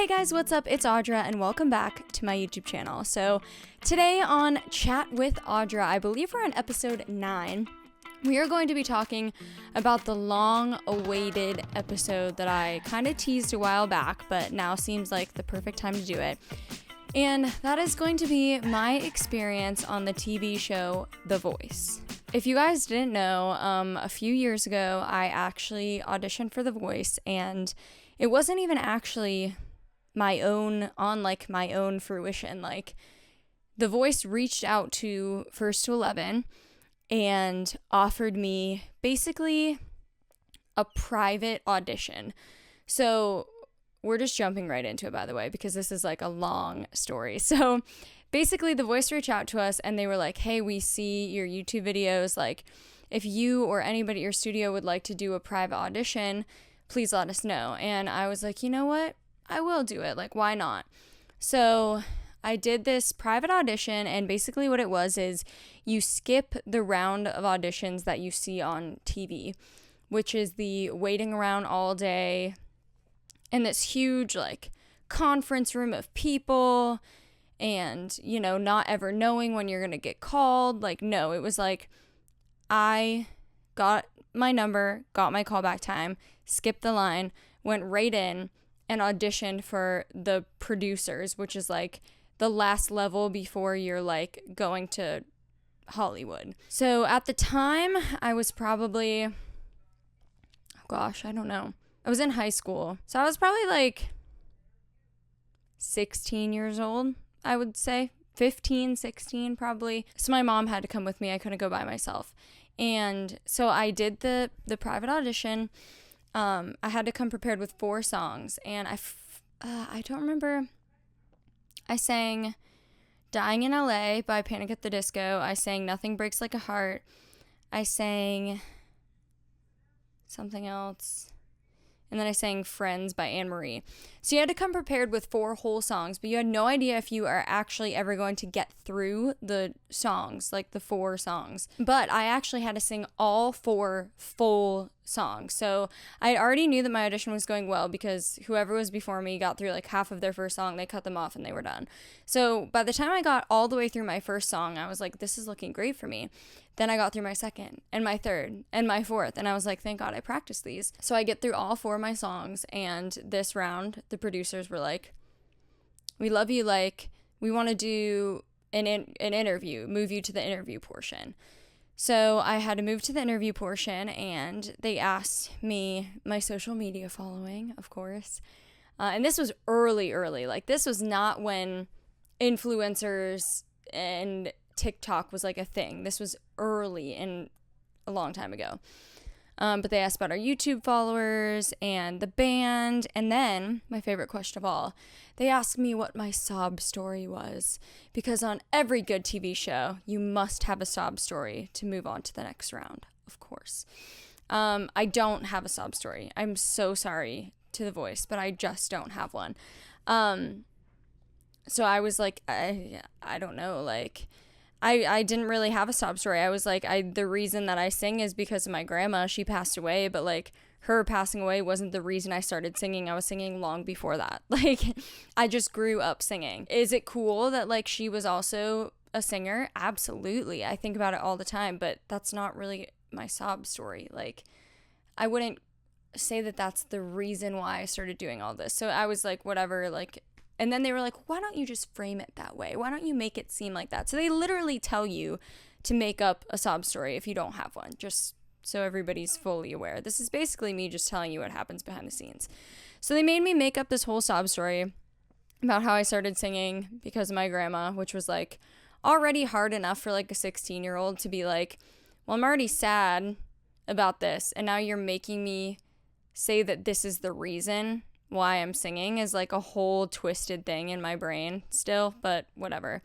Hey guys, what's up? It's Audra and welcome back to my YouTube channel. So today on Chat with Audra, I believe we're on episode 9. We are going to be talking about the long-awaited episode that I kind of teased a while back, but now seems like the perfect time to do it. And that is going to be my experience on the TV show The Voice. If you guys didn't know, a few years ago, I actually auditioned for The Voice, and it wasn't even actually my own fruition. Like, The Voice reached out to First to 11 and offered me basically a private audition. So we're just jumping right into it, by the way, because this is like a long story. So basically, The Voice reached out to us and they were like, hey, we see your YouTube videos. Like, if you or anybody at your studio would like to do a private audition, please let us know. And I was like, you know what? I will do it. Like, why not? So I did this private audition, and basically what it was is you skip the round of auditions that you see on TV, which is the waiting around all day in this huge, like, conference room of people and, you know, not ever knowing when you're going to get called. Like, no, it was like I got my number, got my callback time, skipped the line, went right in and auditioned for the producers, which is like the last level before you're like going to Hollywood. So at the time, I was probably, I don't know. I was in high school. So I was probably like 16 years old, I would say. 15, 16 probably. So my mom had to come with me. I couldn't go by myself. And so I did the private audition. I had to come prepared with 4 songs. And I don't remember. I sang Dying in LA by Panic at the Disco. I sang Nothing Breaks Like a Heart. I sang something else. And then I sang Friends by Anne Marie. So you had to come prepared with 4 whole songs, but you had no idea if you are actually ever going to get through the songs, like the 4 songs. But I actually had to sing all 4 full songs. So I already knew that my audition was going well because whoever was before me got through like half of their first song, they cut them off and they were done. So by the time I got all the way through my first song, I was like, this is looking great for me. Then I got through my second and my third and my fourth, and I was like, thank God I practiced these. So I get through all 4 of my songs, and this round, the producers were like, we love you, like, we want to do an interview, move you to the interview portion. So I had to move to the interview portion, and they asked me my social media following, of course. And this was early. Like, this was not when influencers and TikTok was like a thing. This was early and a long time ago. But they asked about our YouTube followers and the band. And then, my favorite question of all, they asked me what my sob story was. Because on every good TV show, you must have a sob story to move on to the next round, of course. I don't have a sob story. I'm so sorry to The Voice, but I just don't have one. So I was like, I don't know, like, I didn't really have a sob story. I was like, the reason that I sing is because of my grandma. She passed away, but like her passing away wasn't the reason I started singing. I was singing long before that. Like, I just grew up singing. Is it cool that like she was also a singer? Absolutely. I think about it all the time, but that's not really my sob story. Like, I wouldn't say that that's the reason why I started doing all this. So I was like, whatever, like. And then they were like, why don't you just frame it that way? Why don't you make it seem like that? So they literally tell you to make up a sob story if you don't have one, just so everybody's fully aware. This is basically me just telling you what happens behind the scenes. So they made me make up this whole sob story about how I started singing because of my grandma, which was like already hard enough for like a 16-year-old to be like, well, I'm already sad about this, and now you're making me say that this is the reason why I'm singing, is like a whole twisted thing in my brain still, but whatever.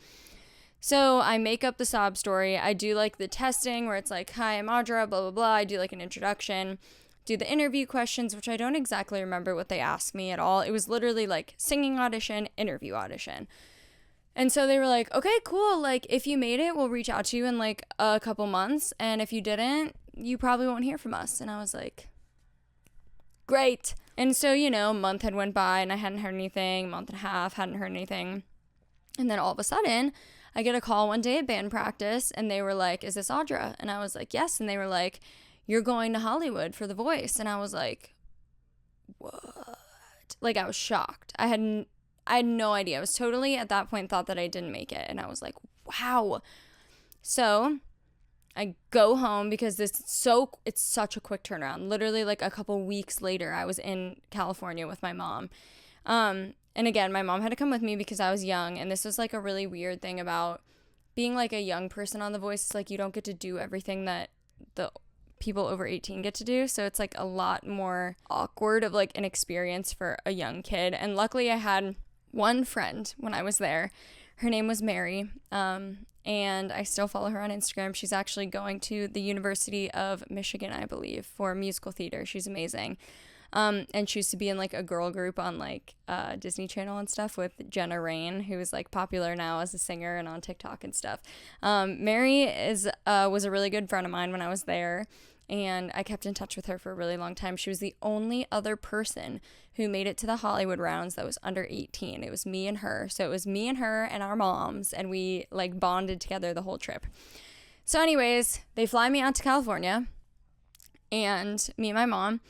So I make up the sob story. I do like the testing where it's like, hi, I'm Audra, blah, blah, blah. I do like an introduction, do the interview questions, which I don't exactly remember what they asked me at all. It was literally like singing audition, interview audition. And so they were like, okay, cool. Like, if you made it, we'll reach out to you in like a couple months. And if you didn't, you probably won't hear from us. And I was like, great. And so, you know, a month had went by and I hadn't heard anything, month and a half, hadn't heard anything. And then all of a sudden, I get a call one day at band practice and they were like, "Is this Audra?" And I was like, "Yes." And they were like, "You're going to Hollywood for The Voice." And I was like, "What?" Like, I was shocked. I had no idea. I was totally, at that point, thought that I didn't make it. And I was like, wow. So I go home because it's such a quick turnaround. Literally, like, a couple weeks later, I was in California with my mom. And again, my mom had to come with me because I was young. And this was, like, a really weird thing about being, like, a young person on The Voice. It's like you don't get to do everything that the people over 18 get to do. So it's, like, a lot more awkward of, like, an experience for a young kid. And luckily, I had one friend when I was there. Her name was Mary. And I still follow her on Instagram. She's actually going to the University of Michigan, I believe, for musical theater. She's amazing. And she used to be in, like, a girl group on, like, Disney Channel and stuff with Jenna Rain, who is, like, popular now as a singer and on TikTok and stuff. Mary was a really good friend of mine when I was there, and I kept in touch with her for a really long time. She was the only other person who made it to the Hollywood rounds that was under 18. It was me and her. So it was me and her and our moms, and we, like, bonded together the whole trip. So anyways, they fly me out to California, and me and my mom.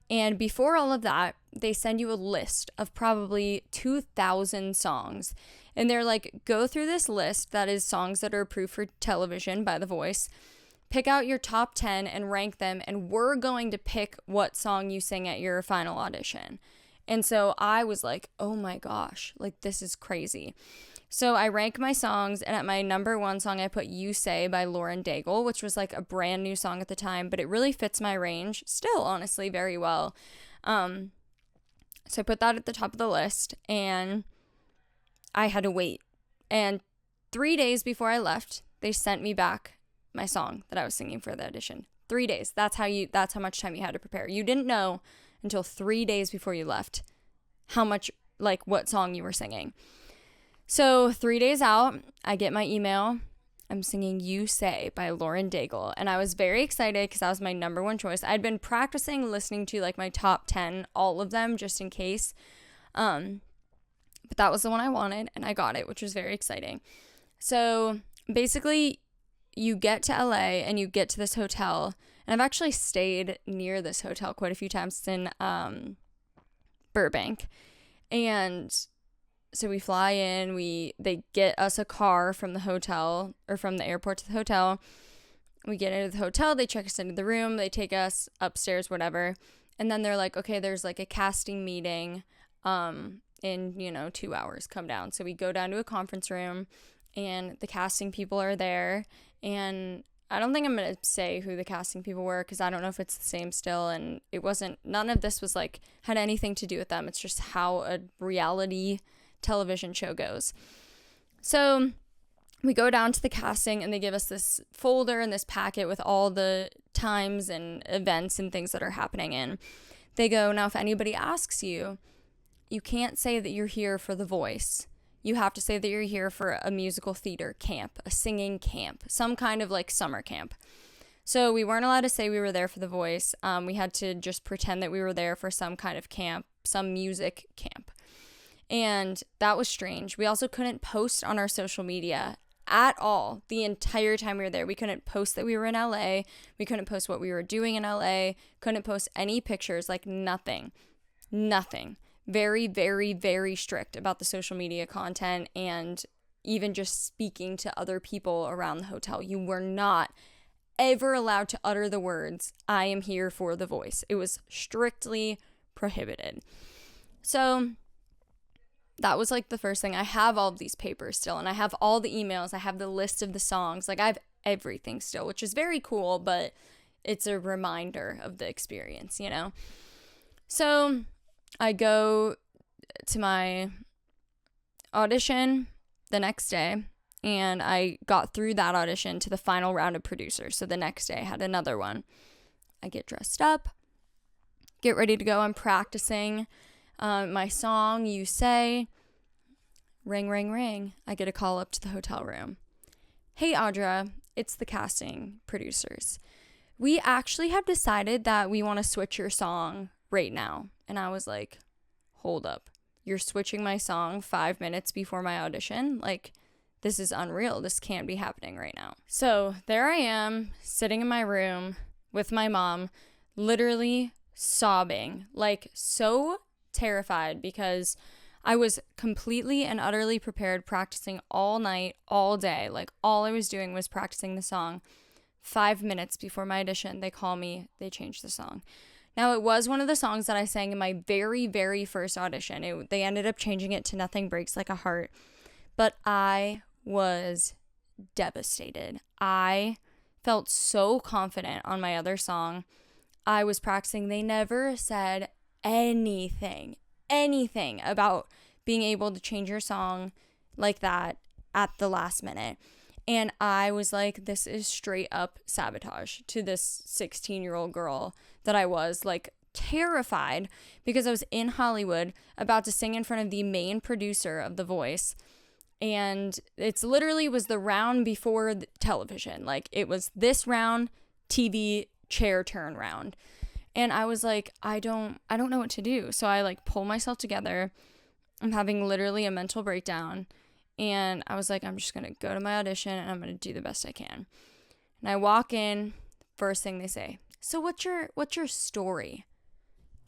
And before all of that, they send you a list of probably 2,000 songs. And they're like, go through this list that is songs that are approved for television by The Voice. Pick out your top 10 and rank them. And we're going to pick what song you sing at your final audition. And so I was like, oh my gosh, like, this is crazy. So I rank my songs, and at my number one song, I put You Say by Lauren Daigle, which was, like, a brand new song at the time, but it really fits my range, still, honestly, very well. So I put that at the top of the list, and I had to wait. And 3 days before I left, they sent me back my song that I was singing for the audition. 3 days. That's how much time you had to prepare. You didn't know until 3 days before you left how much, like, what song you were singing. So 3 days out, I get my email. I'm singing You Say by Lauren Daigle. And I was very excited because that was my number one choice. I'd been practicing listening to, like, my top 10, all of them, just in case. But that was the one I wanted, and I got it, which was very exciting. So basically, you get to LA and you get to this hotel. And I've actually stayed near this hotel quite a few times. It's in Burbank. And so we fly in, they get us a car from the hotel, or from the airport to the hotel. We get into the hotel, they check us into the room, they take us upstairs, whatever. And then they're like, okay, there's, like, a casting meeting in, 2 hours, come down. So we go down to a conference room, and the casting people are there. And I don't think I'm going to say who the casting people were, because I don't know if it's the same still. And none of this was, like, had anything to do with them. It's just how a reality television show goes. So we go down to the casting, and they give us this folder and this packet with all the times and events and things that are happening in. They go, now, if anybody asks you, you can't say that you're here for The Voice. You have to say that you're here for a musical theater camp, a singing camp, some kind of, like, summer camp. So we weren't allowed to say we were there for The Voice. We had to just pretend that we were there for some kind of camp, some music camp. And that was strange. We also couldn't post on our social media at all the entire time we were there. We couldn't post that we were in LA. We couldn't post what we were doing in LA. Couldn't post any pictures, like, nothing. Very, very, very strict about the social media content, and even just speaking to other people around the hotel. You were not ever allowed to utter the words, "I am here for The Voice." It was strictly prohibited. So that was, like, the first thing. I have all of these papers still, and I have all the emails. I have the list of the songs. Like, I have everything still, which is very cool, but it's a reminder of the experience, So I go to my audition the next day, and I got through that audition to the final round of producers. So the next day I had another one. I get dressed up, get ready to go. I'm practicing my song, You Say. Ring, ring, ring. I get a call up to the hotel room. Hey, Audra, it's the casting producers. We actually have decided that we want to switch your song right now. And I was like, hold up. You're switching my song 5 minutes before my audition? Like, this is unreal. This can't be happening right now. So there I am, sitting in my room with my mom, literally sobbing, like so terrified, because I was completely and utterly prepared, practicing all night, all day. Like, all I was doing was practicing the song. 5 minutes before my audition, they call me, they change the song. Now, it was one of the songs that I sang in my very, very first audition. They ended up changing it to Nothing Breaks Like a Heart. But I was devastated. I felt so confident on my other song. I was practicing. They never said anything about being able to change your song like that at the last minute. And I was like, this is straight up sabotage to this 16-year-old girl that I was, like, terrified, because I was in Hollywood about to sing in front of the main producer of The Voice. And it's literally was the round before the television. Like, it was this round, TV, chair turn round. And I was like, I don't know what to do. So I, like, pull myself together. I'm having literally a mental breakdown. And I was like, I'm just going to go to my audition and I'm going to do the best I can. And I walk in, first thing they say, so what's your story?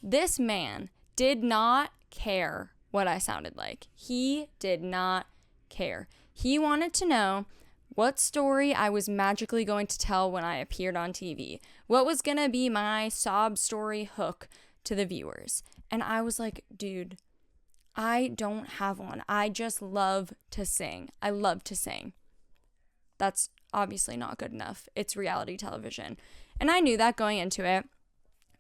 This man did not care what I sounded like. He did not care. He wanted to know what story I was magically going to tell when I appeared on TV. What was going to be my sob story hook to the viewers. And I was like, dude, I don't have one. I just love to sing. I love to sing. That's obviously not good enough. It's reality television. And I knew that going into it.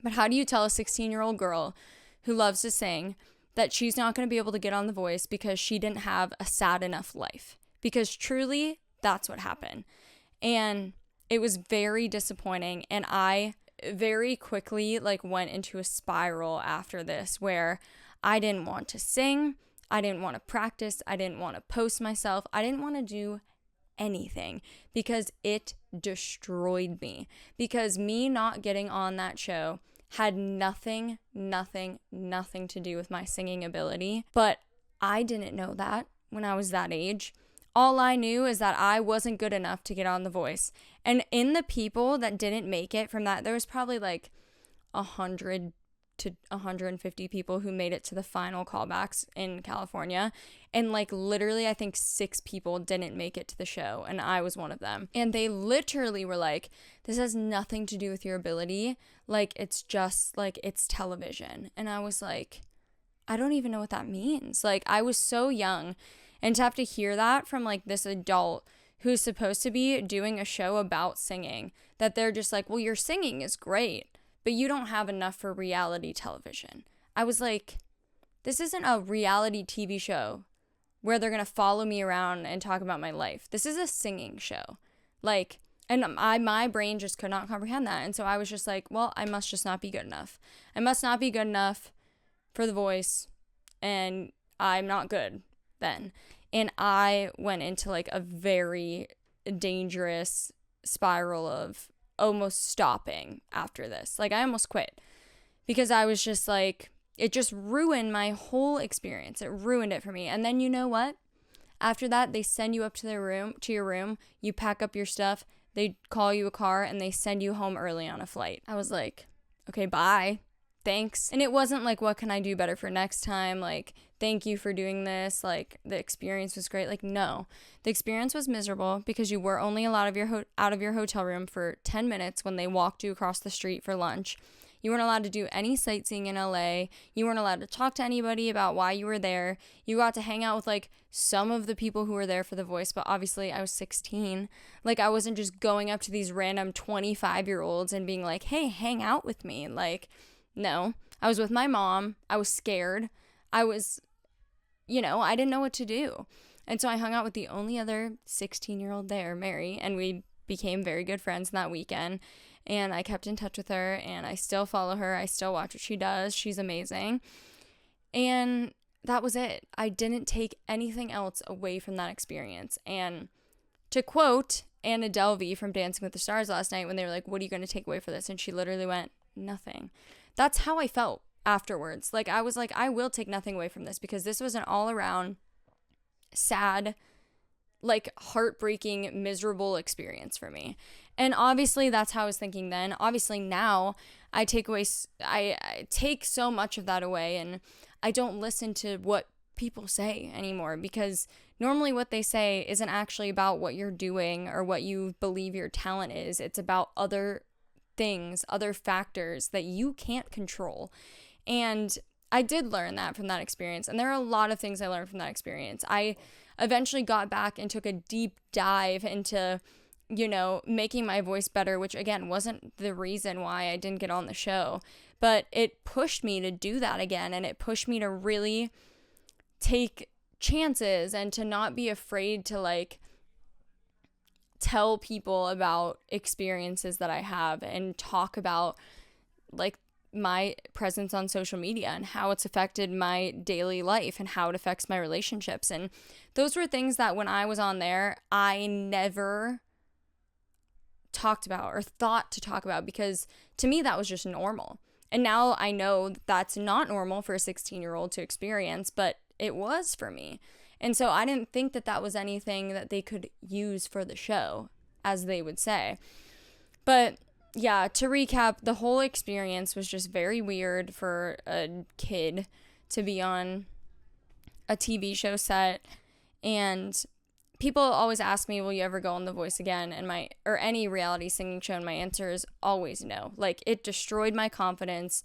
But how do you tell a 16-year-old girl who loves to sing that she's not going to be able to get on The Voice because she didn't have a sad enough life? Because truly, that's what happened. And it was very disappointing. And I very quickly, like, went into a spiral after this where I didn't want to sing. I didn't want to practice. I didn't want to post myself. I didn't want to do anything because it destroyed me. Because me not getting on that show had nothing to do with my singing ability. But I didn't know that when I was that age. All I knew is that I wasn't good enough to get on The Voice. And in the people that didn't make it from that, there was probably like 100 to 150 people who made it to the final callbacks in California. And like literally, I think 6 people didn't make it to the show. And I was one of them. And they literally were like, this has nothing to do with your ability. Like, it's just like, it's television. And I was like, I don't even know what that means. Like, I was so young. And to have to hear that from like this adult who's supposed to be doing a show about singing, that they're just like, well, your singing is great, but you don't have enough for reality television. I was like, this isn't a reality TV show where they're going to follow me around and talk about my life. This is a singing show. Like, and my brain just could not comprehend that. And so I was just like, well, I must just not be good enough. I must not be good enough for The Voice, and I'm not good then. And I went into like a very dangerous spiral of almost stopping after this. Like, I almost quit because I was just like, it just ruined my whole experience. It ruined it for me. And then you know what? After that, they send you up to your room, you pack up your stuff, they call you a car, and they send you home early on a flight. I was like, okay, bye. Thanks. And it wasn't like, what can I do better for next time? Like, thank you for doing this. Like, the experience was great. Like, no, the experience was miserable because you were only allowed out of your hotel room for 10 minutes when they walked you across the street for lunch. You weren't allowed to do any sightseeing in LA. You weren't allowed to talk to anybody about why you were there. You got to hang out with like some of the people who were there for The Voice, but obviously I was 16. Like, I wasn't just going up to these random 25-year-olds and being like, hey, hang out with me. Like, no, I was with my mom. I was scared. I was, I didn't know what to do. And so I hung out with the only other 16-year-old there, Mary, and we became very good friends that weekend. And I kept in touch with her, and I still follow her. I still watch what she does. She's amazing. And that was it. I didn't take anything else away from that experience. And to quote Anna Delvey from Dancing with the Stars last night when they were like, what are you going to take away for this? And she literally went, nothing. That's how I felt afterwards. Like, I was like, I will take nothing away from this, because this was an all around sad, like heartbreaking, miserable experience for me. And obviously that's how I was thinking then. Obviously now I take so much of that away, and I don't listen to what people say anymore, because normally what they say isn't actually about what you're doing or what you believe your talent is. It's about other things, other factors that you can't control. And I did learn that from that experience. And there are a lot of things I learned from that experience. I eventually got back and took a deep dive into, you know, making my voice better, which again wasn't the reason why I didn't get on the show, but it pushed me to do that again. And it pushed me to really take chances and to not be afraid to like tell people about experiences that I have and talk about like my presence on social media and how it's affected my daily life and how it affects my relationships. And those were things that when I was on there, I never talked about or thought to talk about, because to me that was just normal. And now I know that's not normal for a 16-year-old to experience, but it was for me. And so I didn't think that that was anything that they could use for the show, as they would say. But yeah, to recap, the whole experience was just very weird for a kid to be on a TV show set. And people always ask me, will you ever go on The Voice again? And or any reality singing show, and my answer is always no. Like, it destroyed my confidence.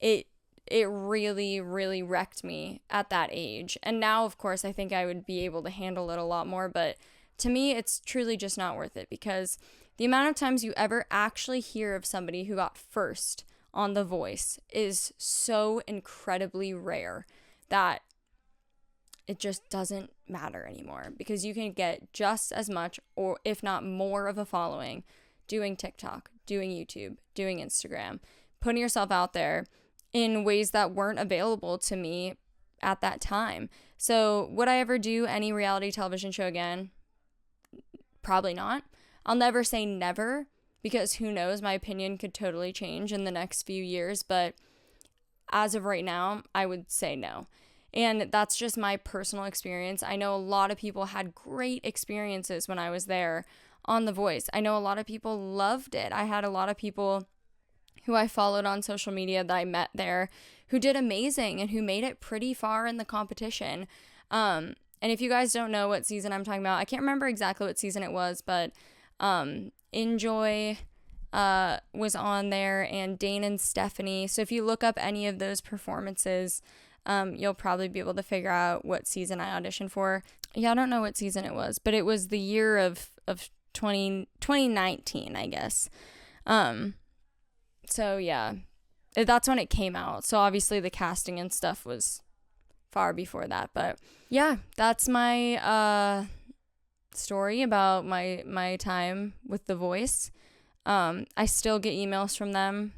It really, really wrecked me at that age. And now, of course, I think I would be able to handle it a lot more. But to me, it's truly just not worth it, because the amount of times you ever actually hear of somebody who got first on The Voice is so incredibly rare that it just doesn't matter anymore, because you can get just as much, or if not more, of a following doing TikTok, doing YouTube, doing Instagram, putting yourself out there in ways that weren't available to me at that time. So would I ever do any reality television show again? Probably not. I'll never say never, because who knows, my opinion could totally change in the next few years. But as of right now, I would say no. And that's just my personal experience. I know a lot of people had great experiences when I was there on The Voice. I know a lot of people loved it. I had a lot of people who I followed on social media that I met there who did amazing and who made it pretty far in the competition. And if you guys don't know what season I'm talking about, I can't remember exactly what season it was, but Enjoy was on there, and Dane and Stephanie. So if you look up any of those performances, you'll probably be able to figure out what season I auditioned for. Yeah, I don't know what season it was, but it was the year of 2019, I guess. So yeah, that's when it came out. So obviously the casting and stuff was far before that. But yeah, that's my story about my time with The Voice. I still get emails from them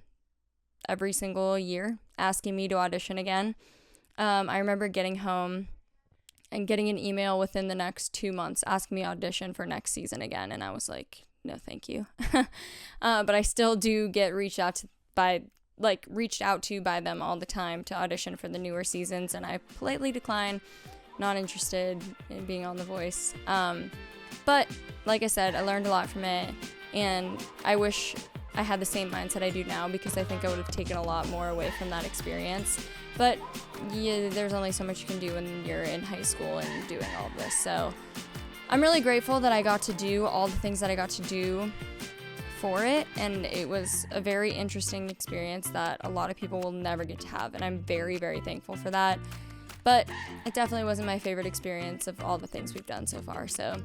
every single year asking me to audition again. I remember getting home and getting an email within the next 2 months asking me to audition for next season again, and I was like, no thank you. But I still do get reached out to by them all the time to audition for the newer seasons, and I politely decline. Not interested in being on The Voice. But like I said, I learned a lot from it, and I wish I had the same mindset I do now, because I think I would have taken a lot more away from that experience. But yeah, there's only so much you can do when you're in high school and doing all of this. So I'm really grateful that I got to do all the things that I got to do for it, and it was a very interesting experience that a lot of people will never get to have, and I'm very, very thankful for that. But it definitely wasn't my favorite experience of all the things we've done so far. So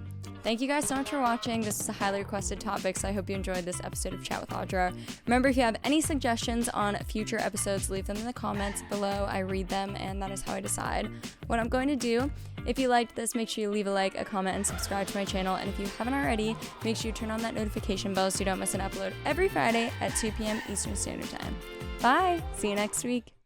thank you guys so much for watching. This is a highly requested topic, so I hope you enjoyed this episode of Chat with Audra. Remember, if you have any suggestions on future episodes, leave them in the comments below. I read them, and that is how I decide what I'm going to do. If you liked this, make sure you leave a like, a comment, and subscribe to my channel. And if you haven't already, make sure you turn on that notification bell so you don't miss an upload every Friday at 2 p.m. Eastern Standard Time. Bye! See you next week.